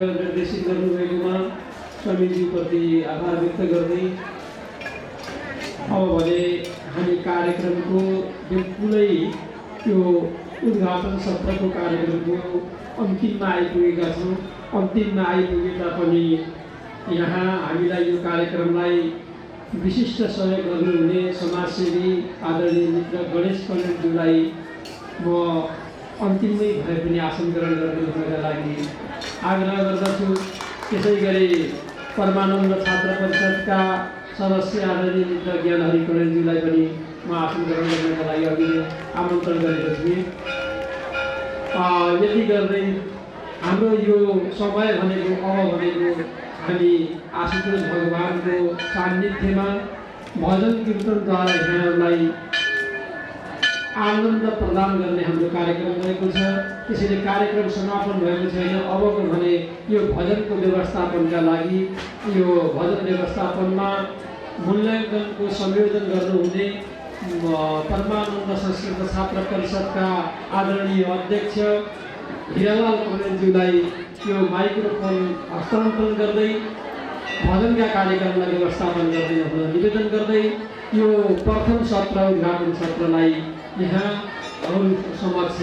निर्देशित गर्नुभएकोमा स्वामीज्यूप्रति आभार व्यक्त गर्दै अब भने हामी कार्यक्रमको बिल्कुलै त्यो उद्घाटन सत्रको कार्यक्रमको अन्तिममा आइपुगेका छौँ। अन्तिममा आइपुगे तापनि यहाँ हामीलाई यो कार्यक्रमलाई विशिष्ट सहयोग गर्नुहुने समाजसेवी आदरणीय मित्र गणेश पण्डितज्यूलाई म अन्तिममै भए पनि आसन ग्रहण गरिदिनुका लागि आग्रह गर्दछु। त्यसै गरी परमानन्द छात्र परिषदका सदस्य आदरणीय मित्र ज्ञानहरि कणेलज्यूलाई पनि म आसन ग्रहण गर्नका लागि अघि आमन्त्रण गरेको थिएँ। यति गर्दै हाम्रो यो समय भनेको हामी आशुतोष भगवानको सान्निध्यमा भजन कीर्तनद्वारा यहाँहरूलाई आनन्द प्रदान गर्ने हाम्रो कार्यक्रम रहेको छ। त्यसैले कार्यक्रम समापन भएको छैन। अबको भने यो भजनको व्यवस्थापनका लागि यो भजन व्यवस्थापनमा मूल्याङ्कनको संयोजन गर्नुहुने परमानन्द संस्कृत छात्र परिषदका आदरणीय अध्यक्ष हिरालाल कणेलज्यूलाई यो माइक्रोफोन हस्तान्तरण गर्दै भजनका कार्यक्रमलाई व्यवस्थापन गर्दै हुन निवेदन गर्दै यो प्रथम सत्र उद्घाटन सत्रलाई यहाँ अरू समक्ष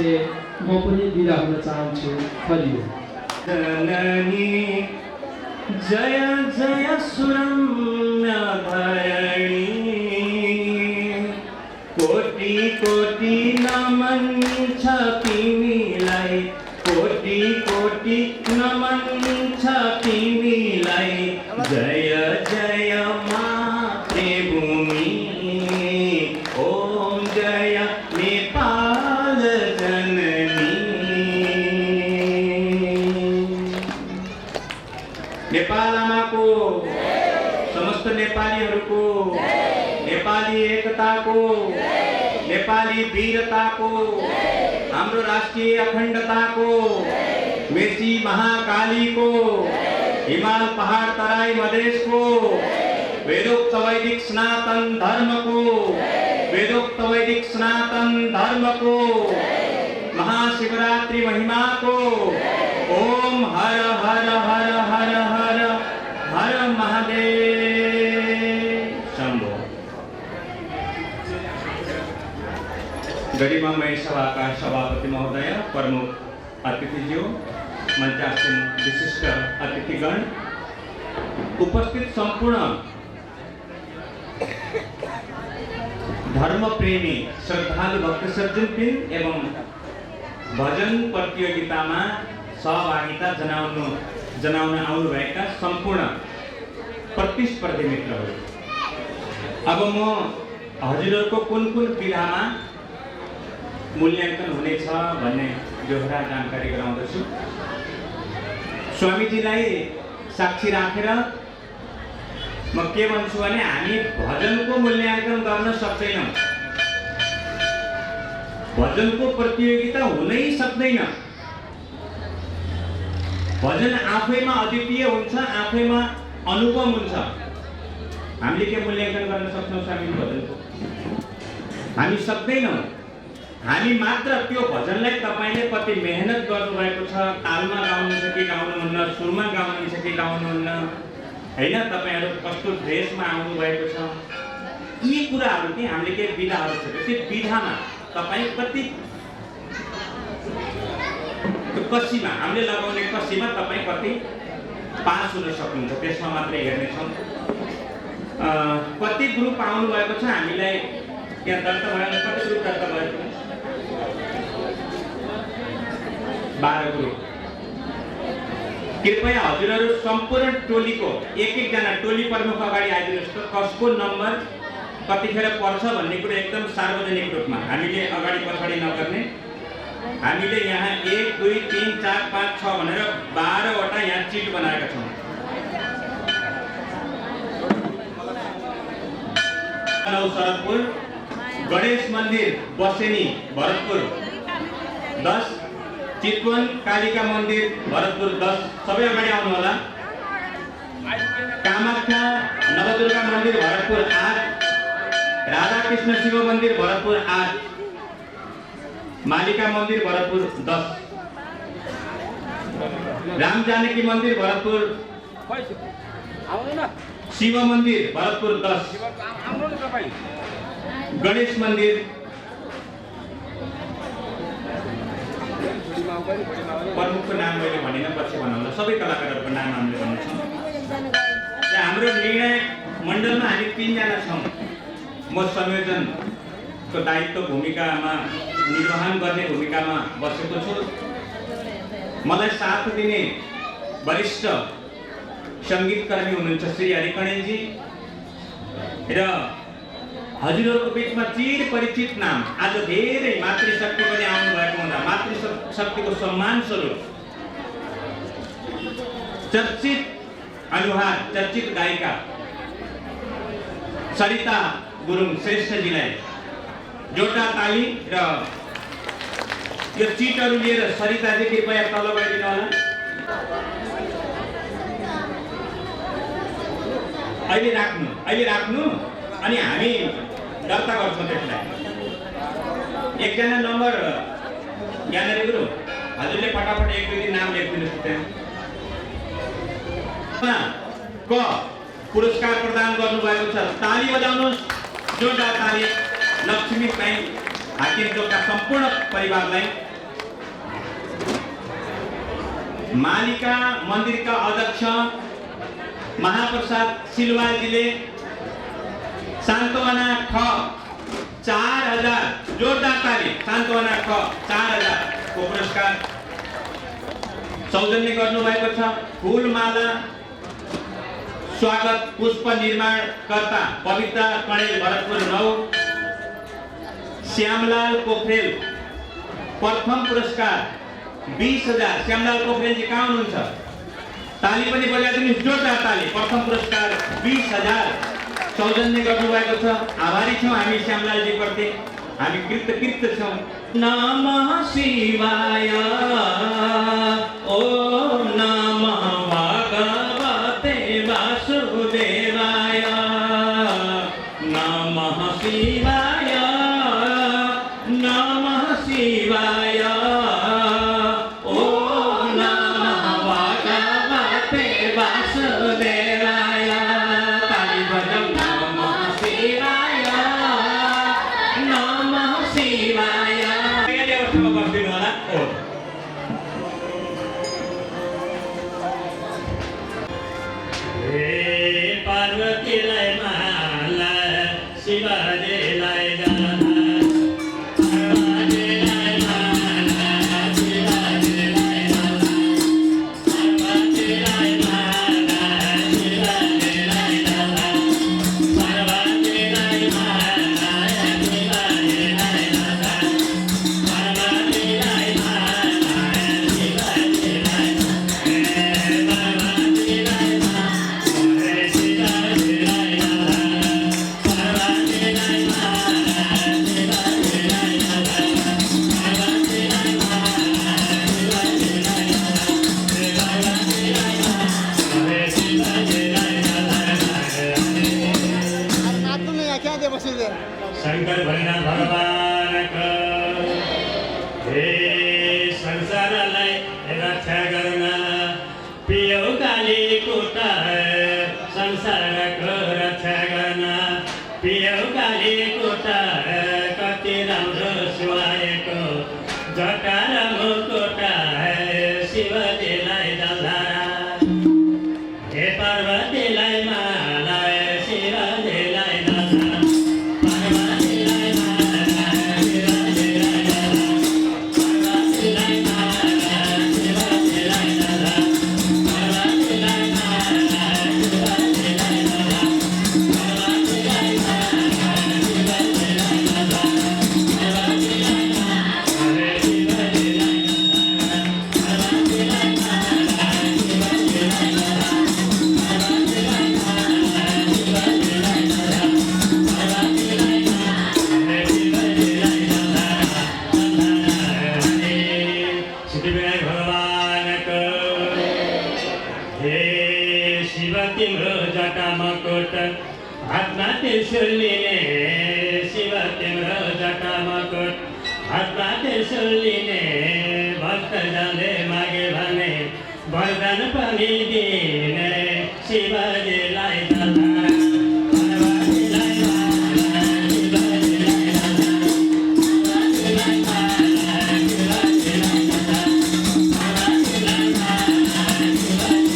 म पनि बिदा हुन चाहन्छु। हरिओ। जय जय सुरम्य भयणी कोटि कोटि नमन छ तिमीलाई, कोटि कोटि नमन छ तिमीलाई। जय जय मातृभूमि, ओम जय नेपाल जननी। नेपाल आमाको, समस्त नेपालीहरूको, नेपाली एकताको, नेपाली वीरताको, हाम्रो राष्ट्रिय अखण्डताको, मेची महाकालीको, हिमाल पहाड तराई मधेसको, वेदोक्त वैदिक सनातन धर्मको, वेदोक्त वैदिक सनातन धर्मको, महाशिवरात्रि महिमाको, ओम हर हर हर हर हर हर महादेव शंभो। गरिमामय सभाका सभापति महोदय, प्रमुख अतिथिज्यू, मंचासीन विशिष्ट अतिथिगण, उपस्थित संपूर्ण धर्म प्रेमी श्रद्धालु भक्त सज्जनबिन एवं भजन प्रतियोगितामा सहभागिता जनाउन आउनुभएका सम्पूर्ण प्रतिस्पर्धी मित्रहरू, अब म हजुरहरूको कुन कुन विधामा मूल्याङ्कन हुनेछ भन्ने जोहरा जानकारी गराउँदछु। स्वामीजीलाई साक्षी राखेर म के भन्छु भने हामी भजनको मूल्याङ्कन गर्न सक्दैनौँ। भजनको प्रतियोगिता हुनै सक्दैन। भजन आफैमा अद्वितीय हुन्छ, आफैमा अनुपम हुन्छ। हामीले के मूल्याङ्कन गर्न सक्छौँ स्वामी भजनको? हामी सक्दैनौँ। हामी मात्र त्यो भजनलाई तपाईले कति मेहनत गर्नुभएको छ, तालमा गाउनुहुन्छ कि गाउनुहुन्न, सुरमा गाउनुहुन्छ कि गाउनुहुन्न, हैन, तपाईहरु कस्तो ड्रेसमा आउनु भएको छ, यी कुराहरु के हामीले के विधाहरु छ, त्यो विधामा तपाई कति कसीमा हामीले लगाउने कसीमा तपाई कति पास हुन सक्नुहुन्छ त्यसमा मात्रै हेर्ने छौं। कति ग्रुप आउनु भएको छ हामीलाई यहाँ दर्ता भएको, कति ग्रुप दर्ता भएको? 12 ग्रुप। कृपया हजुरहरू सम्पूर्ण टोलीको एक जना टोली प्रमुख अगाडि आइदिनुहोस् त। कसको नम्बर कतिखेर पर्छ भन्ने कुरा एकदम सार्वजनिक रूपमा हामीले अगाडि पछाडि नगर्ने। हामीले यहाँ 1 2 3 4 5 6 भनेर 12 वटा यहाँ चिट बनाएका छौँ। शरदपुर, गणेश मन्दिर बसेनी भरतपुर 10, चितवन कालिका मन्दिर भरतपुर 10, सबै अगाडि आउनु होला। कामाख्या नवदुर्गा मन्दिर भरतपुर 8, राधा कृष्ण शिव मन्दिर भरतपुर 8, मालिका मन्दिर भरतपुर 10, राम जानकी मन्दिर भरतपुर, शिव मन्दिर भरतपुर 10, गणेश मन्दिर, प्रमुखको नाम मैले भनेन, पछि भनौँला। सबै कलाकारहरूको नाम हामीले भन्नु छ। हाम्रो निर्णय मण्डलमा हामी 3 जना छौँ। म संयोजनको दायित्व भूमिकामा निर्वहन गर्ने भूमिकामा बसेको छु। मलाई साथ दिने वरिष्ठ सङ्गीतकर्मी हुनुहुन्छ श्री हरिकणेलजी र हजुरहरूको बिचमा चिर परिचित नाम, आज धेरै मातृशक्ति पनि आउनु भएको हुँदा मातृशक्तिको सम्मान स्वरूप चर्चित अनुहार, चर्चित गायिका सरिता गुरुङ श्रेष्ठजीलाई जोटा ताली र यो चिटहरू लिएर सरिताजी कृपया तल गइदिनु होला। अहिले राख्नु अनि हामी दर्ता गर्छौँ त्यसलाई। एकजना नम्बर ज्ञानेन्द्र गुरु, हजुरले फटाफट 1-2 दिन नाम लेखिदिनुहोस्। त्यहाँ क पुरस्कार प्रदान गर्नुभएको छ। ताली बजाउनुहोस्, जोरदार ताली। लक्ष्मी बैंक हाकिम चोकका सम्पूर्ण परिवारलाई। मालिका मन्दिरका अध्यक्ष महाप्रसाद सिलवालजीले सान्तवना ख 4000, जोरदार ताली। सान्तवना ख 4000 को पुरस्कार सौजन्य गर्नुभएको छ। फुलमाला स्वागत पुष्प निर्माणकर्ता पवित्र कणेल भरतपुर 9, श्यामलाल पोखरेल प्रथम पुरस्कार 20,000। श्यामलाल पोखरेलजी कहाँ हुनुहुन्छ? ताली पनि बजाइदिनुहोस्, जोरदार ताली। प्रथम पुरस्कार 20,000 सौजन्य गर्नुभएको छ। आभारी छौँ हामी श्यामलालजी प्रति, हामी कृतकृत छौँ। नमः शिवाय, ओम नमः भगवते वासुदेवाय, नमः शिवाय, नमः शिवाय, ओम नमः भगवते वासुदेवाय। ताली बजाऊ। नमः शिवाय, नमः शिवाय। यही अवस्थामा बस्दिनु होला। पार्वतीलाई माला, शिवजीलाई शंकर भोलेनाथ भगवानको हे संसारलाई रक्षा गर्न पियौ काली कुटा, संसारको रक्षा गर्न पियौ काली कुटा। कति राम्रो सुहाएको जटा र मुकुटा, शिवजीलाई जलधारा। हे पार्वतीलाई माला, शिवजीलाई जलधारा। हातमा त्रिशूल लिने शिव तिम्रो जटा मकुट, हातमा त्रिशूल लिने भक्तजनले मागे भने वरदान पनि दिने शिवजीलाई जला पार्वतीलाई माला शिवजीलाई जला पार्वतीलाई माला शिवजीलाई जला पार्वतीलाई माला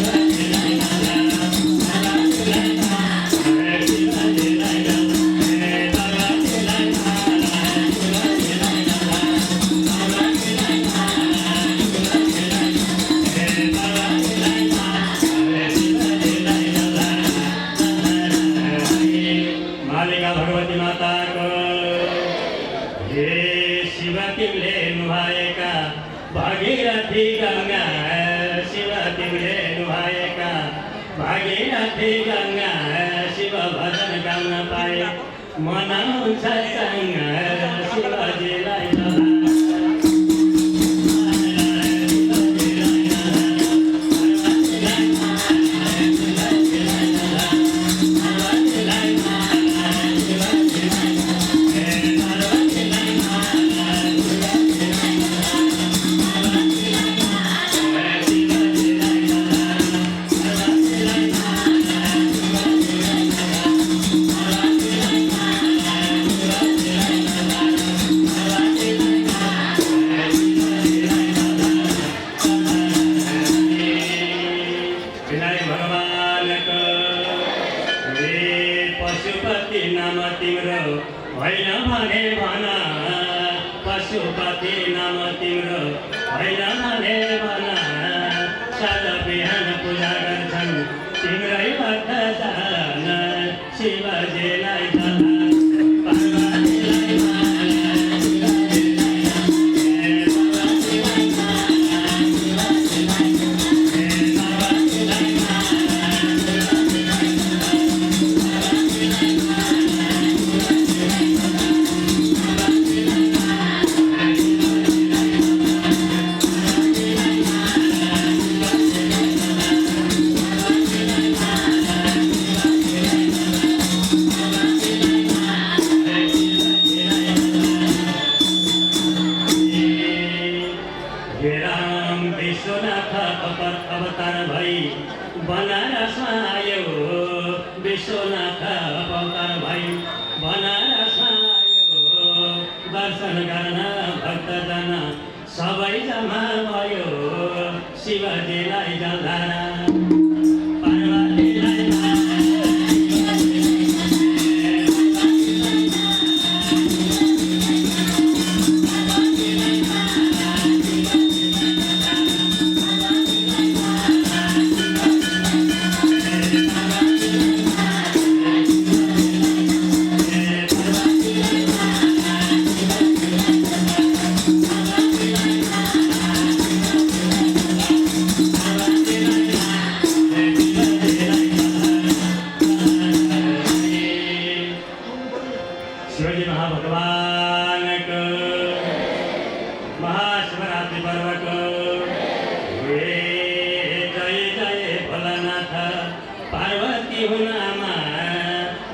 शिवजीलाई जला पार्वतीलाई माला शिवजीलाई जला पार्वतीलाई माला शिवजीलाई मालिका भगवती माताको हे शिव तिमीले नुहाएका भागीरथी गङ्गा शिव तिमीले नुहाएका भागीरथी गङ्गा शिव भजन गाउन पाए मनाउँछ सँग शिवजीलाई जला पशुपति नाम तिम्रो होइन भने भन पशुपति नाम तिम्रो होइन भने भन साँझ बिहान पूजा गर्छन् तिम्रै भक्त जान शिवजीलाई जला पार्वतीलाई माला शिवजीलाई विश्वनाथ अवतार भई बनारसमा आयो विश्वनाथ अवतार भई बनारसमा आयो दर्शन गर्न भक्तजन सबै जम्मा भयो शिवजीलाई जला पार्वतीलाई शिवजी महाभगवानको महाशिवरात्रि पर्वको हे जय जय भोलानाथ पार्वती हुन आमा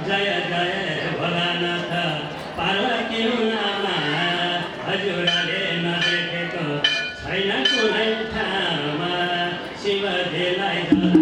जय जय भोलानाथ पार्वती हुन आमा हजुरले नदेखेको छैन कुनै ठाउँमा शिवजीलाई जला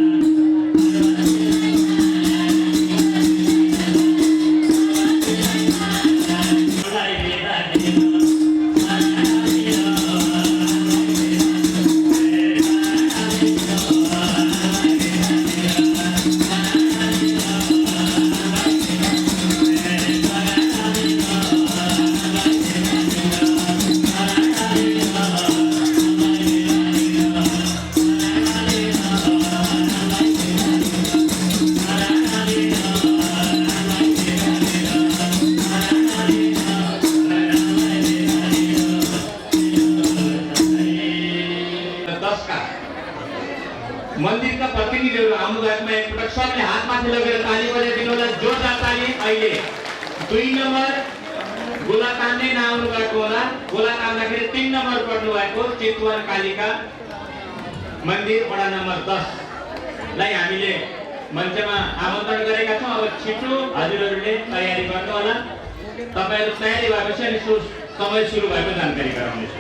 मन्दिरका प्रतिनिधिहरू आउनुभएकोमा एकपटक सबले हात माथि लगेर ताली बजाइदिनु होला जोरदार ताली। अहिले 2 नम्बर गोला तान्दै नआउनु भएको होला, गोला तान्दाखेरि 3 नम्बर पर्नु भएको चितवन कालिका मन्दिर वडा नम्बर 10 लाई हामीले मञ्चमा आमन्त्रण गरेका छौं। अब छिटो हजुरहरूले तयारी गर्नु होला। तपाईहरु तयारी भएपछि अनि समय सुरु भएको जानकारी गराउनेछु।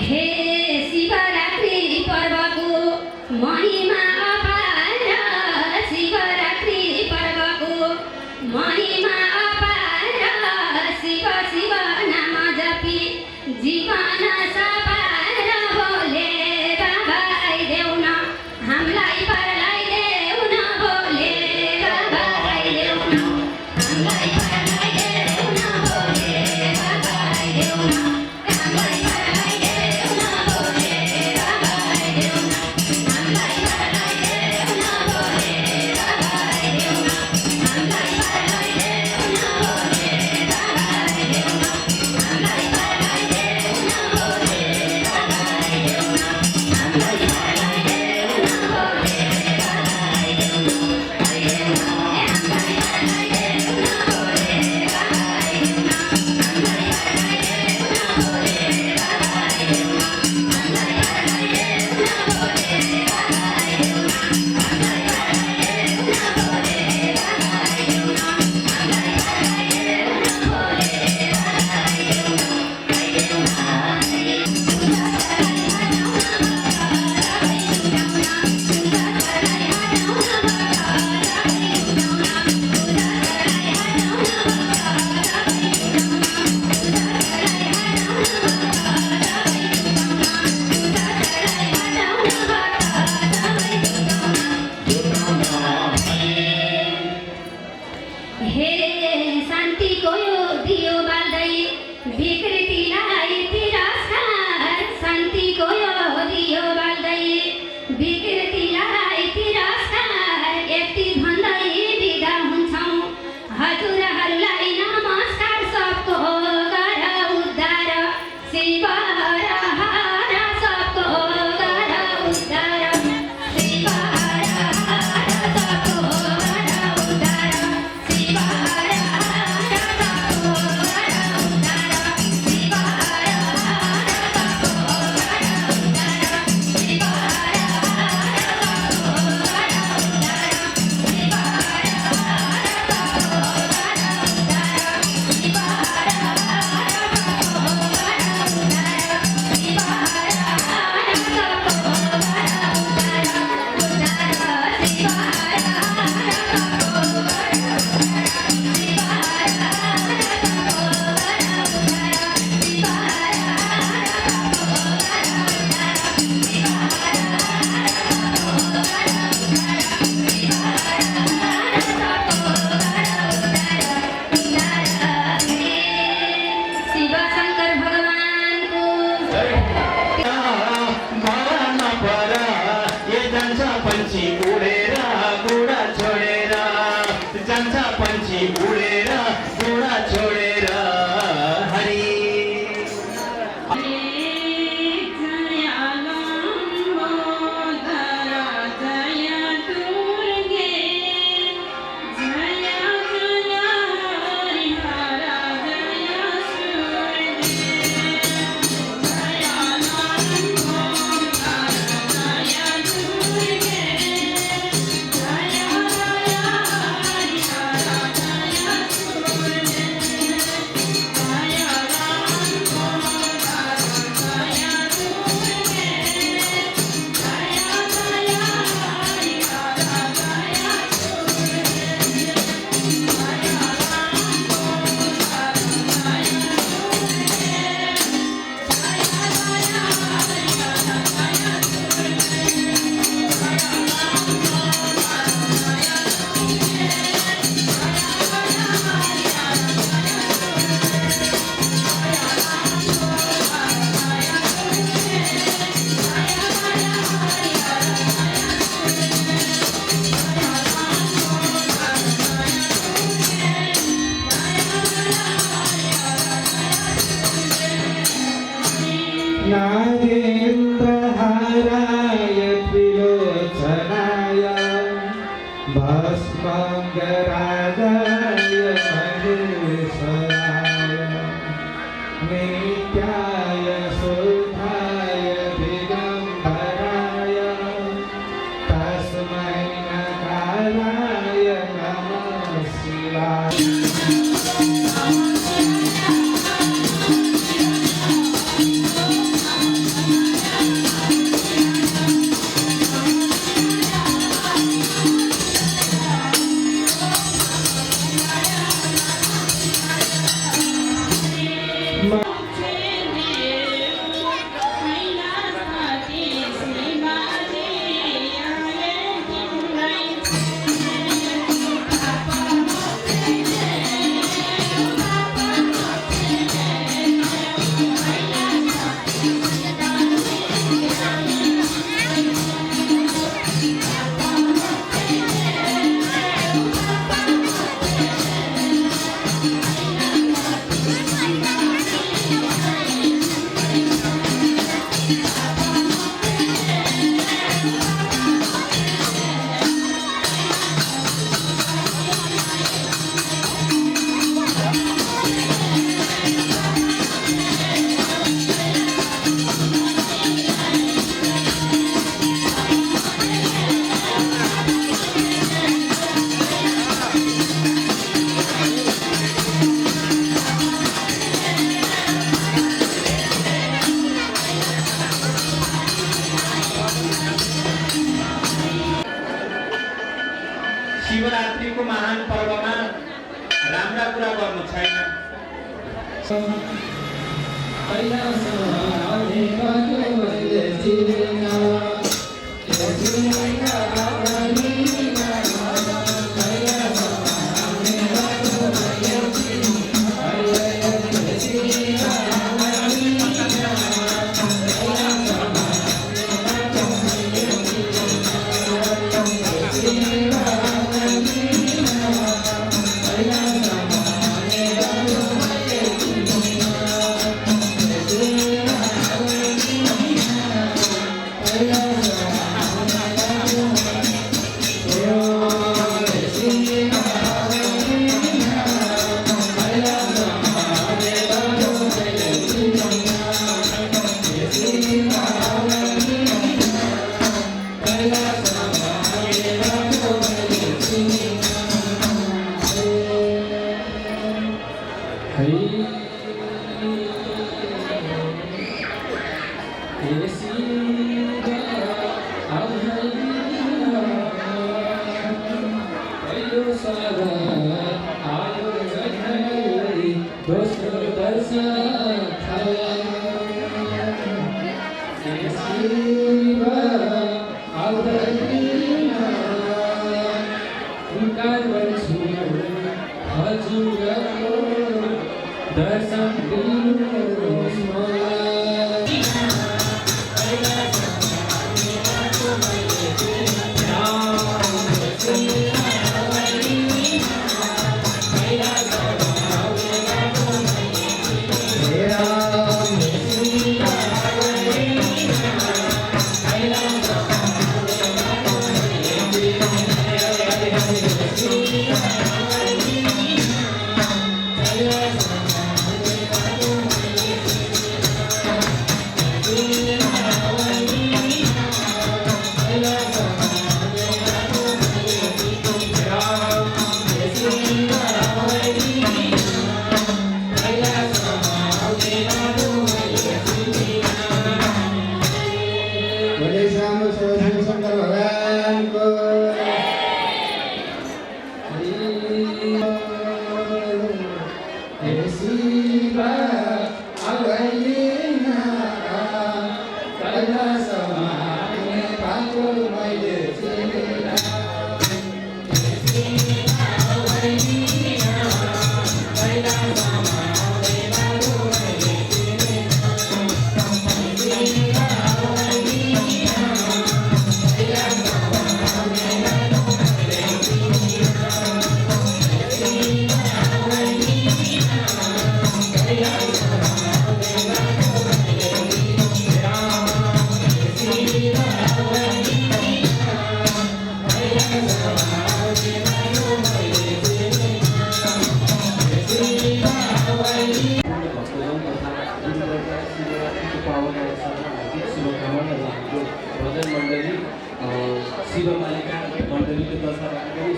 हे शिवरात्रि पर्वको महिमा अपार, शिवरात्रि पर्वको महिमा अपार, शिव शिव नाम जपी जीवन सपार, बोले बाबा आइदेऊ न हामीलाई परलाई देऊ न, बोले बाबा आइदेऊ न हामीलाई परलाई देऊ न, बोले बाबा आइदेऊ न हामीलाई परलाई देऊ न, बोले बाबा आइदेऊ न हामीलाई परलाई देऊ न, बोले बाबा आइदेऊ न हामीलाई परलाई देऊ न, बोले बाबा आइदेऊ न हामीलाई परलाई देऊ न, बोले बाबा आइदेऊ न हामीलाई परलाई देऊ न, बोले बाबा आइदेऊ न आइदेऊ न हामीलाई परलाई देऊ न, बोले बाबा आइदेऊ न हामीलाई परलाई देऊ न, बोले बाबा आइदेऊ न हामीलाई परलाई देऊ न, बोले बाबा आइदेऊ न हामीलाई परलाई देऊ न, बोले बाबा आइदेऊ न हामीलाई परलाई देऊ न, बोले बाबा आइदेऊ न आइदेऊ न हे शान्तिको यो दियो बाल्दै विकृतिलाई तिरस्कार, शान्तिको यो दियो बाल्दै विकृतिलाई तिरस्कार, यति भन्दै बिदा हुन्छौँ हजुरहरूलाई नमस्कार। सबको गर उद्धार शिव हर हर, सबको गर उद्धार शिव हर हर, सबको गर उद्धार शिव हर हर, सबको नागेन्द्रहाराय त्रिलोचनाय भस्मङ्गरागाय महेश्वराय नित्याय शुद्धाय दिगम्बराय तस्मै नकाराय नमः शिवाय। शिवरात्रिको महान पर्वमा राम्रा कुरा गर्नु छैन।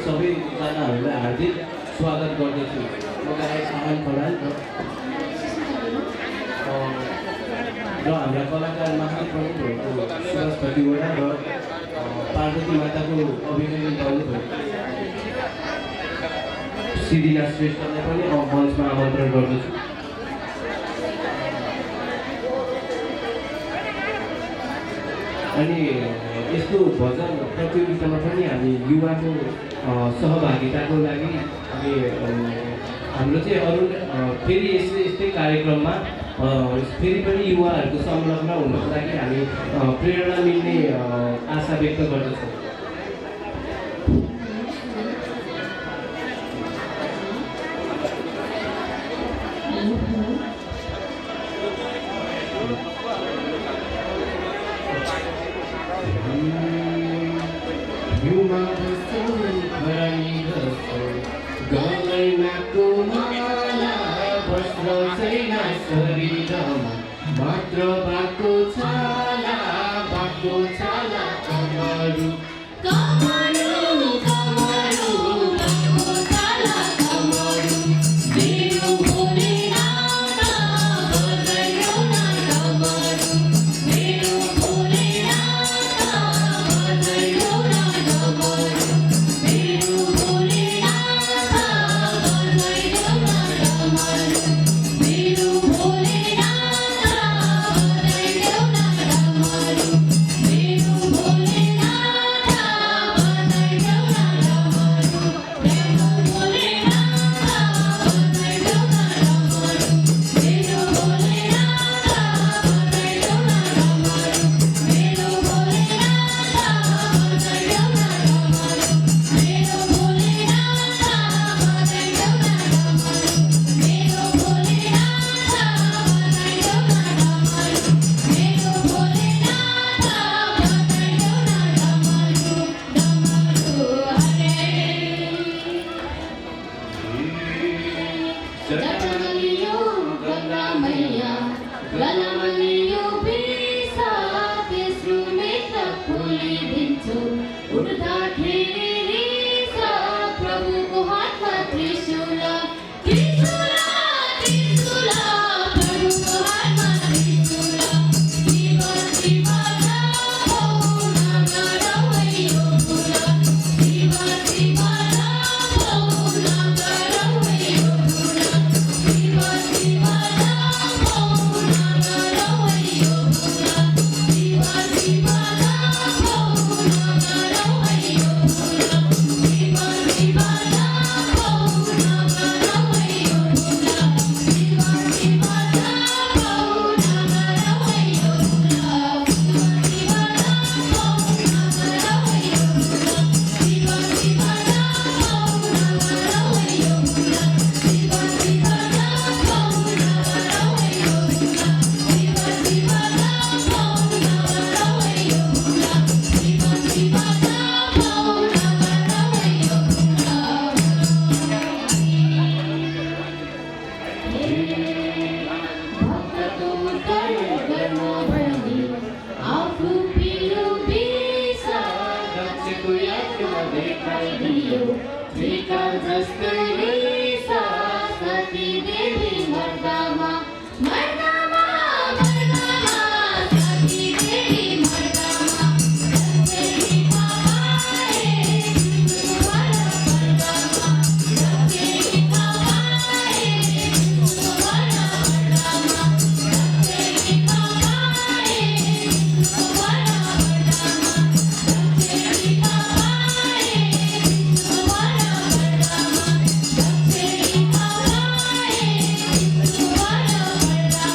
सबैजनाहरूलाई हार्दिक स्वागत गर्दछु। म गायक आमान खनाल र हाम्रा कलाकार महाप्रमुख भएको सुभाष खतिवडा र पार्वती माताको अभिनय गर्नुभएको सिद्धिनाथ श्रेष्ठलाई पनि मञ्चमा आमन्त्रण गर्दछु। अनि यस्तो भजन प्रतियोगितामा पनि हामी युवाको सहभागिताको लागि हामी हाम्रो चाहिँ अरू फेरि यस्तै कार्यक्रममा फेरि पनि युवाहरूको संलग्न हुनको लागि हामी प्रेरणा मिल्ने आशा व्यक्त गर्दछौँ। मात्र बाटो छाला कमरू कमरू कमरू बाको छाला कमरू मेरो भोलेनाथ बजाइदेऊ न डमरू मेरो भोलेनाथ बजाइदेऊ न डमरू मेरो भोलेनाथ बजाइदेऊ न डमरू मेरो भोलेनाथ बजाइदेऊ न डमरू मेरो भोलेनाथ बजाइदेऊ न डमरू मेरो भोलेनाथ बजाइदेऊ न डमरू मेरो भोलेनाथ बजाइदेऊ न डमरू मेरो भोलेनाथ बजाइदेऊ न डमरू मेरो भोलेनाथ बजाइदेऊ न डमरू मेरो जटमलियो गंगा मैया गलमलियो बिसा तेस्रो नेत्र खोलिदिन्छु उठ्दाखेरि रिसा प्रभुको हातमा त्रिशूल त्रिशूल त्रिशूल प्रभुको हातमा त्रिशूल शिव शिव रामो नगरौ यो फुल शिव शिव रामो नगरौ यो फुल शिव शिव रामो नगरौ यो फुल शिव शिव रामो नगरौ यो फुल शिव शिव रामो नगरौ यो फुल शिव शिव रामो नगरौ यो फुल शिव रामो नगरौ यो फुल शिव शिव रामो नगरौ यो फुल शिव शिव रामो नगरौ यो फुल शिव शिव रामो नगरौ यो फुल शिव शिव रामो नगरौ यो फुल भक्तको उत्तर गर्न भनी आफू पिलो बिसा दक्षको यात्रा देखाइदियो त्रिकाल जस्तै रिसा सती देवी मर्दामा मर्दामा मर्दामा सती देवी मर्दामा दक्षेरी पाए सुवर मर्दामा दक्षेरी पाए सुवर मर्दामा दक्षेरी पाए सुवर मर्दामा दक्षेरी पाए सुवर मर्दामा दक्षेरी पाए सुवर मर्दामा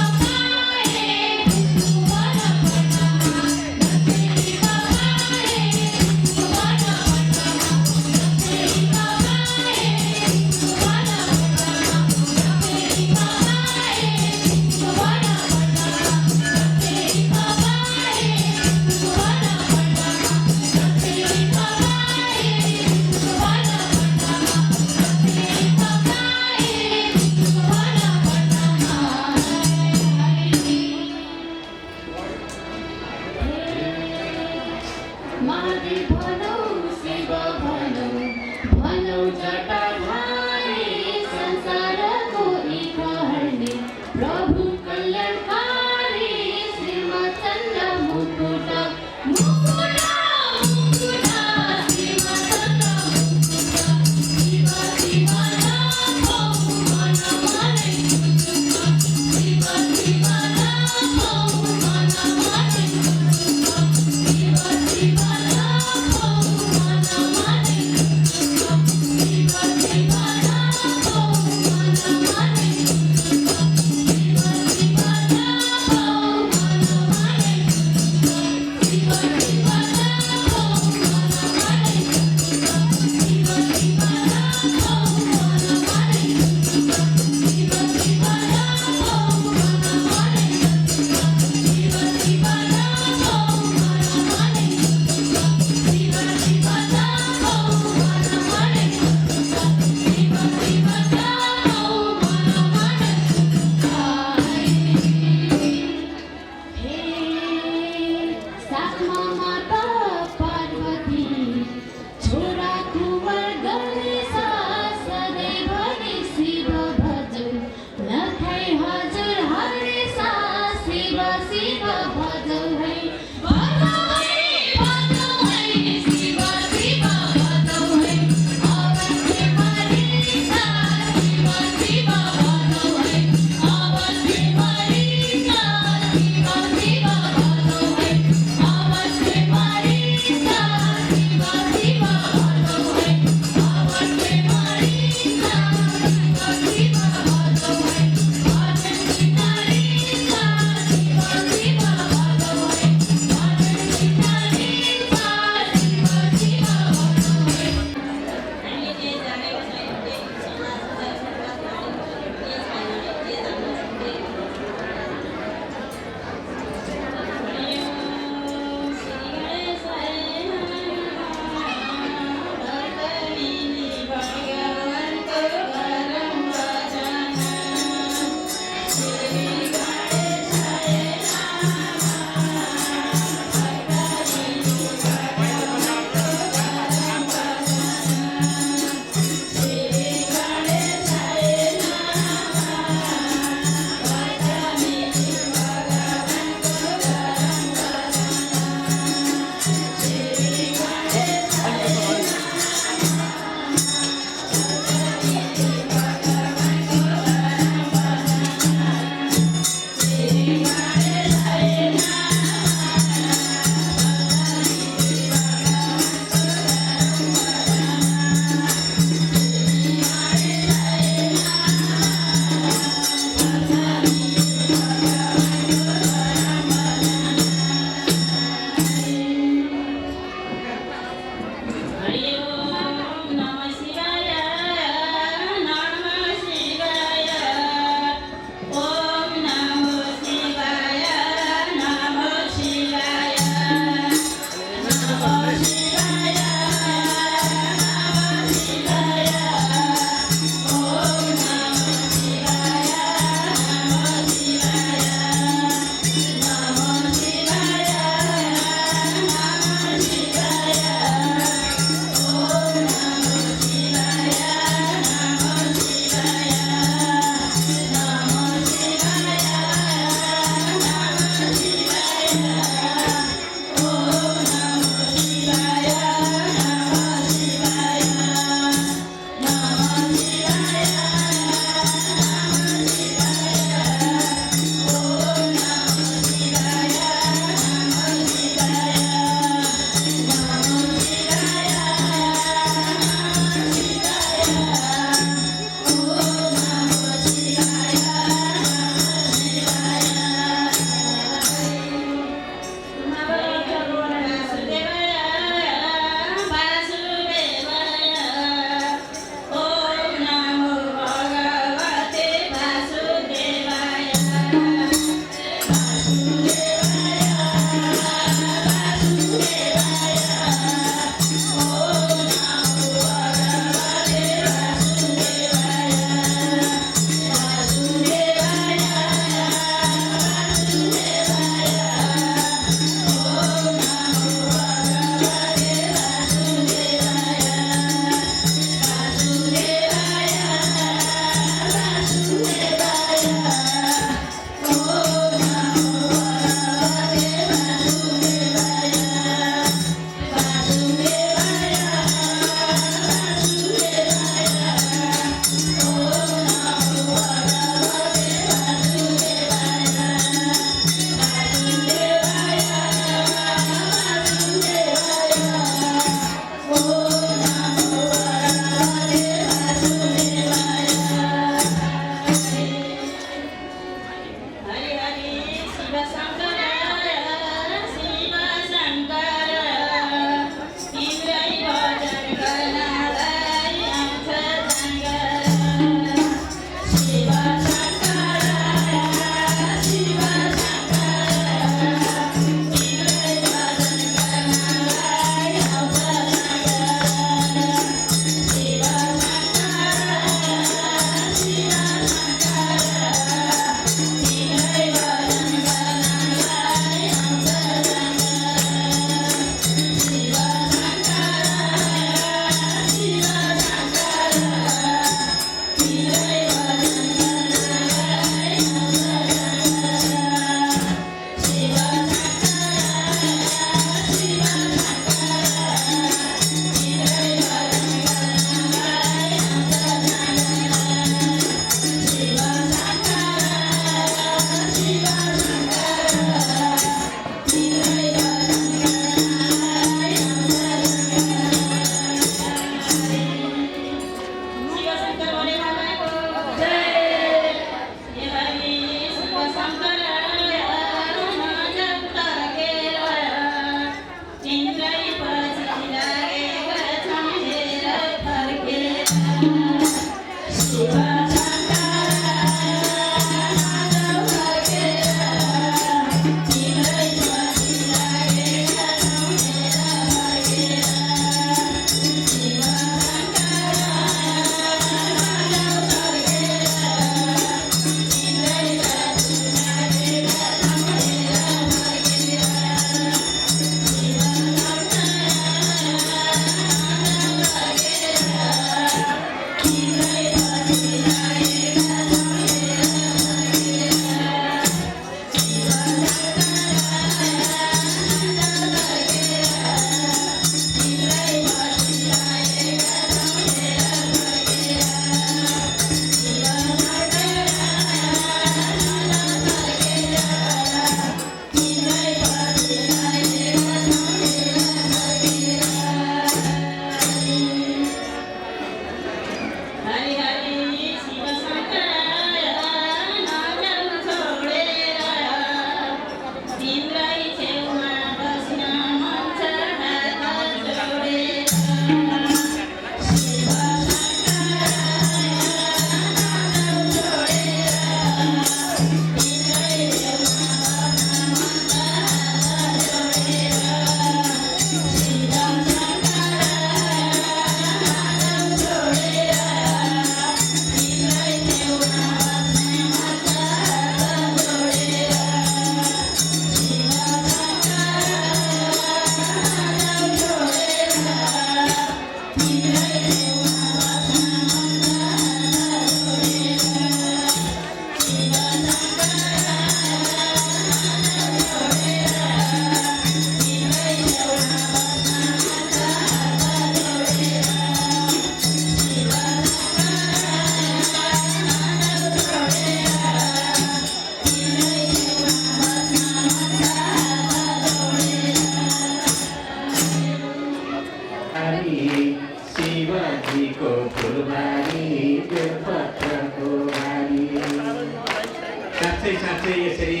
साँच्चै साँच्चै यसरी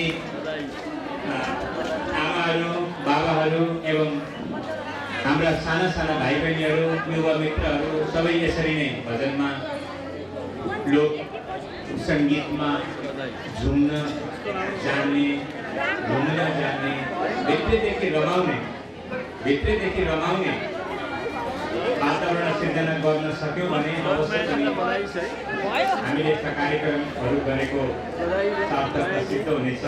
आमाहरू बाबाहरू एवं हाम्रा साना साना भाइ बहिनीहरू युवा मित्रहरू सबै यसरी नै भजनमा लोक सङ्गीतमा झुम्न जान्ने घुम्न जाने भित्रैदेखि रमाउने वातावरण सिर्जना गर्न सक्यौँ भने अवश्य पनि हामीले यस्ता कार्यक्रमहरू गरेको सार्थक सिद्ध हुनेछ।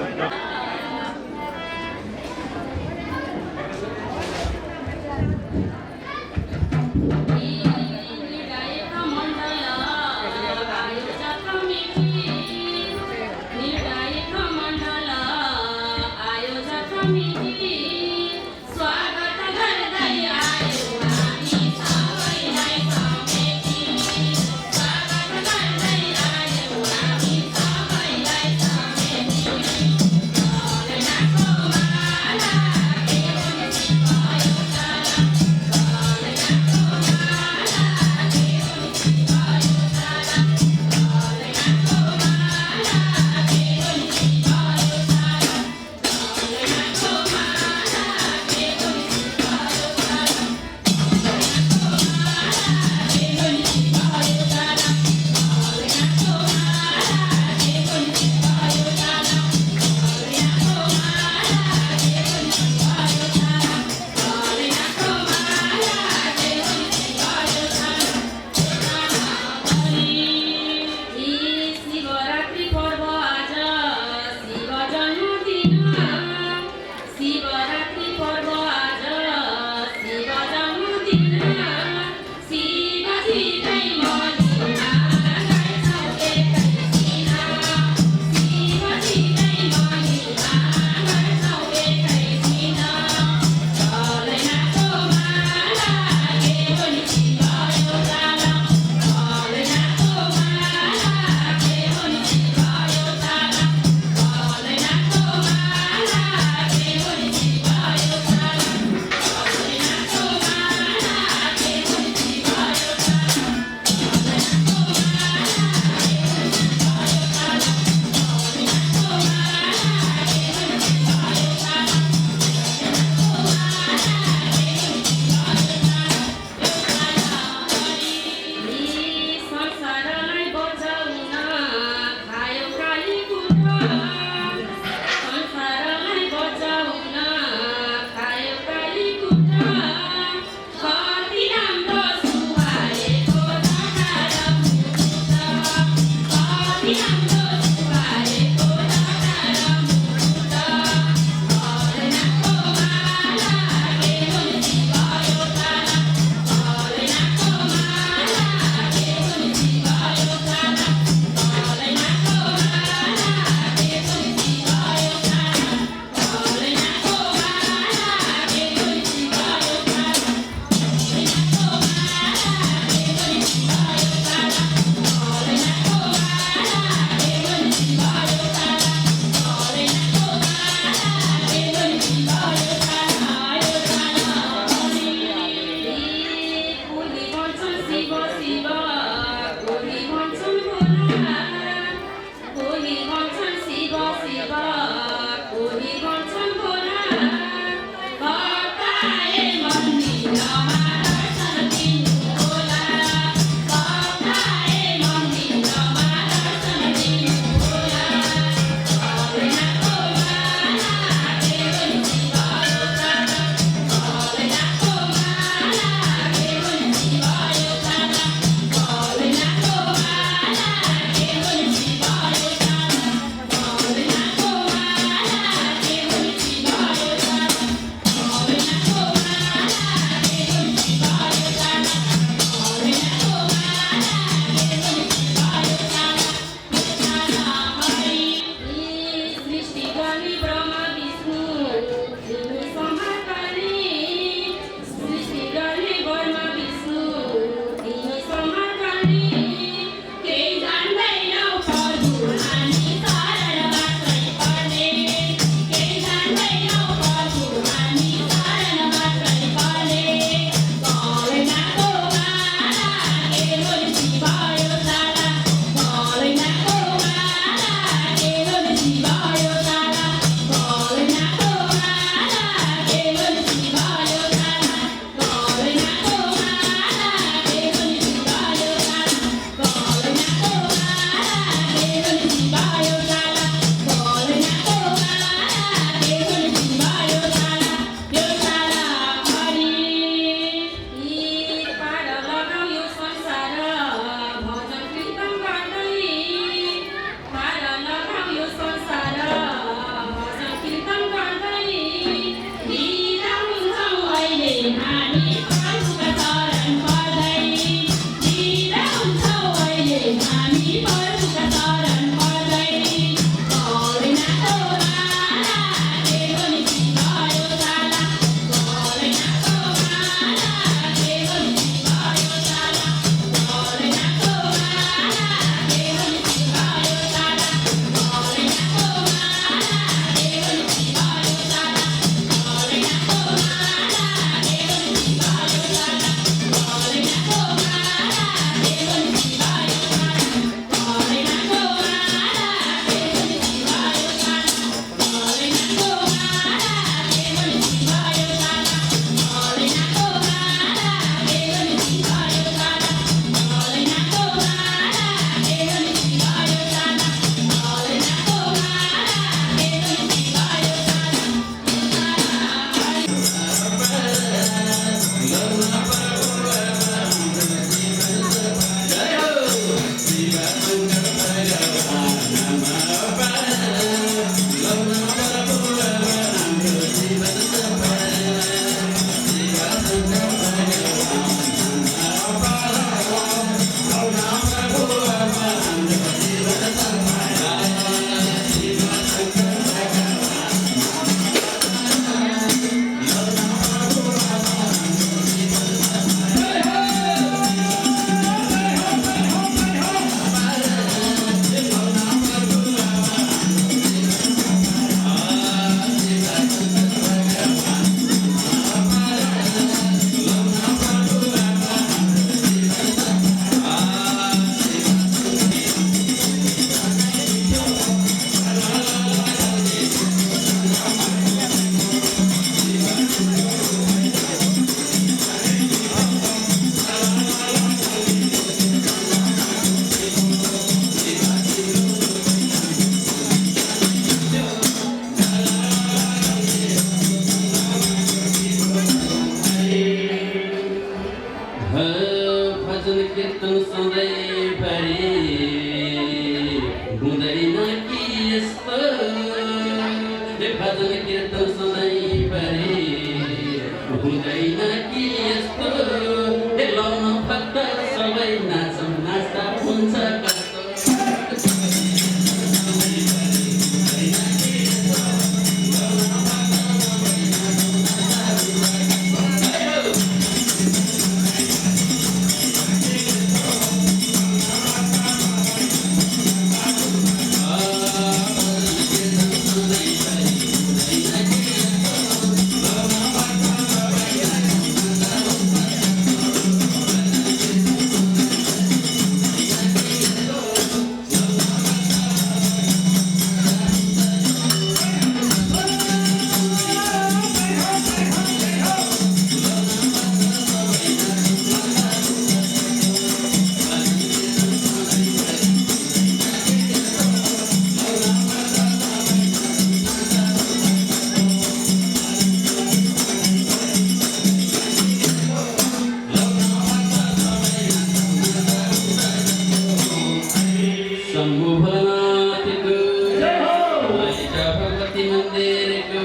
भोलेनाथको लैजा भगवती मन्दिरको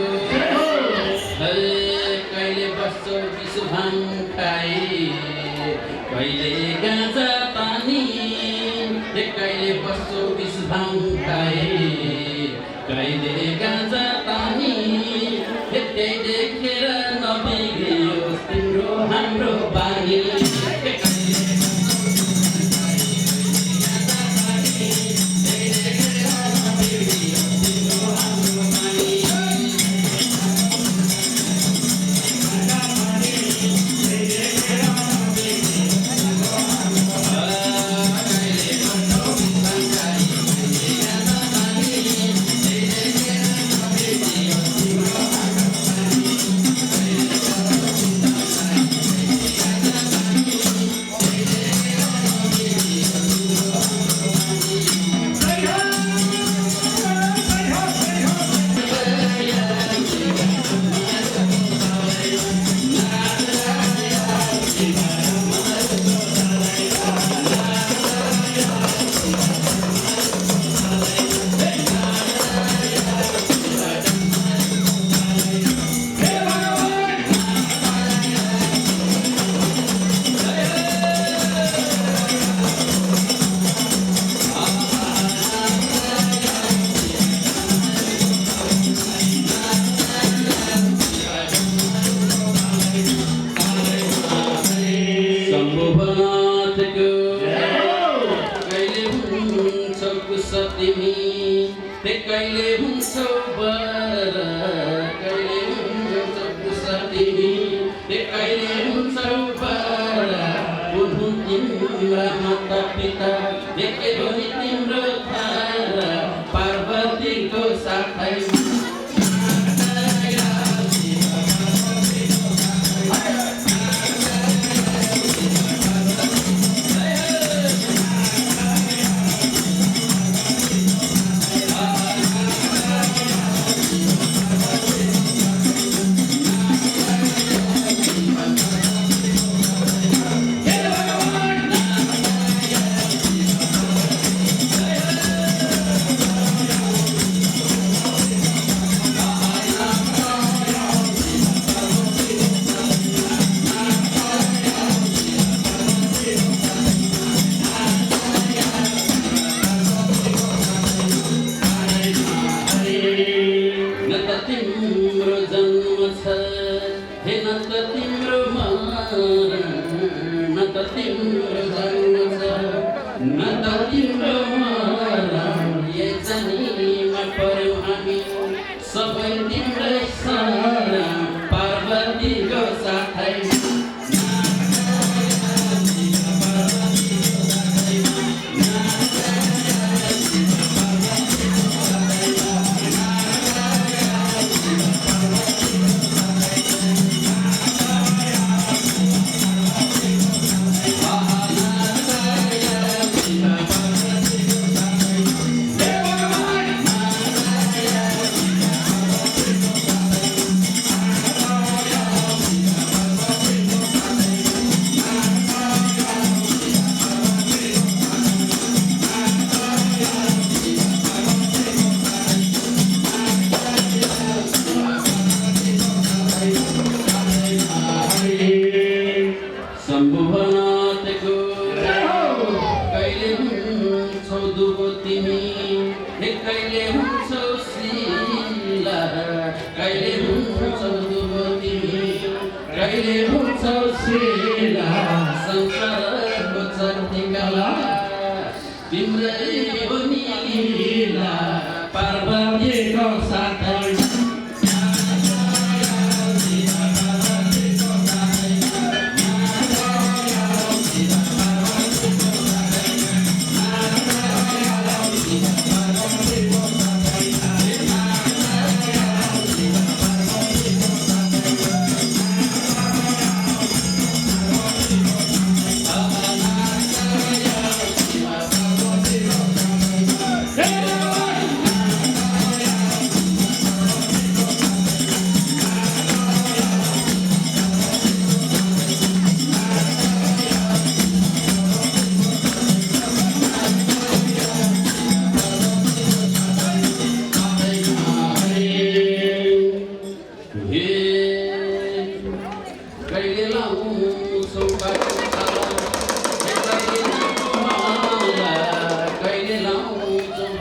कहिले बस्छौ विषुभाङ खाई कहिले गाँजा पानी कहिले बस्छौ विषुभाङ खाई कहिले गाँजा पानी त्यही देखेर नबिग्रियो तिम्रो हाम्रो बानी कहिले हुन्छौ बर कहिले हुन्छौ कुसा तिमी कहिले हुन्छौ बर हुनु तिम्रा माता पिता देखे पनि तिम्रो थारा पार्वतीको साथै सबै तिम्रै सारा पार्वतीको साथै पार्वतीको साथै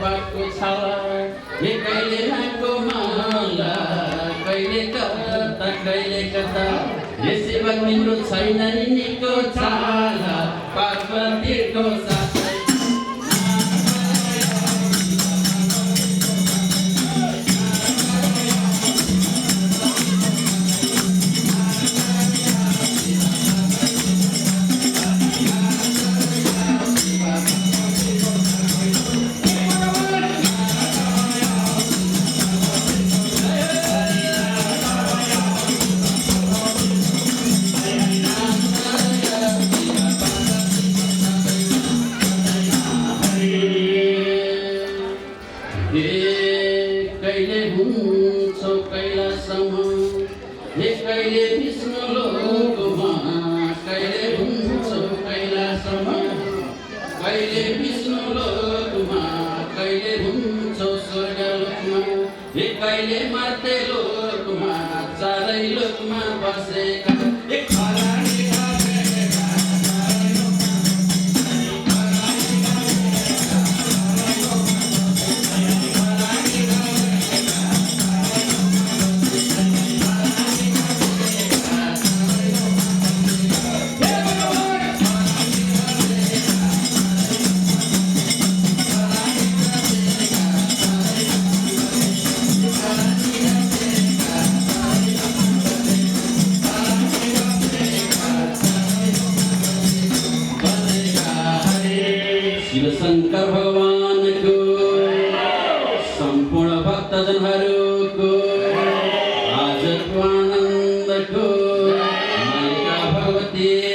पातको छाला हे कहिले नाको माला कहिले कता कहिले कता हे शिव तिम्रो छैन नि निको छाला पार्वतीको साथै कहिले हुन्छौ कैलासम्म हे कहिले विष्णु लोकमा कहिले हुन्छौ कैलासम्म कहिले विष्णु लोकमा कहिले हुन्छौ स्वर्गलोकमा हे कहिले मर्ते लोकमा चारै लोकमा बसेका एक शिव शंकर भगवानको सम्पूर्ण भक्तजनहरूको आजको आनन्दको मालिका भगवती